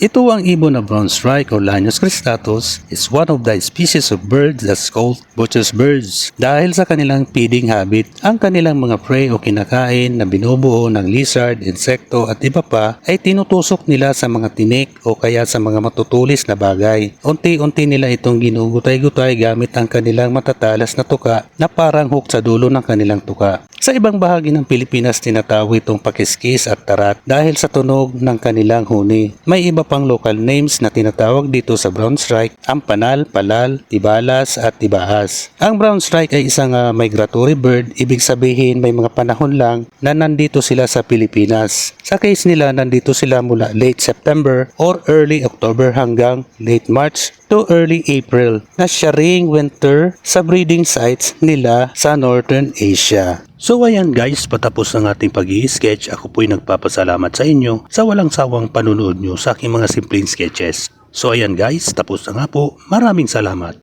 Ito ang ibon na brown strike or Lanius cristatus is one of the species of birds that's called butcher's birds. Dahil sa kanilang feeding habit, ang kanilang mga prey o kinakain na binubuo ng lizard, insekto at iba pa ay tinutusok nila sa mga tinik o kaya sa mga matutulis na bagay. Unti-unti nila itong ginugutay-gutay gamit ang kanilang matatalas na tuka na parang hook sa dulo ng kanilang tuka. Sa ibang bahagi ng Pilipinas tinatawag itong pakiskis at tarat dahil sa tunog ng kanilang huni. May iba pang local names na tinatawag dito sa brown strike, ang panal, palal, tibalas at tibaas. Ang brown strike ay isang migratory bird, ibig sabihin may mga panahon lang na nandito sila sa Pilipinas. Sa case nila nandito sila mula late September or early October hanggang late March to early April na sharing winter sa breeding sites nila sa Northern Asia. So ayan guys, patapos ng ating pag-i-sketch. Ako po'y nagpapasalamat sa inyo sa walang sawang panunood nyo sa aking mga simpleng sketches. So ayan guys, tapos na nga po. Maraming salamat.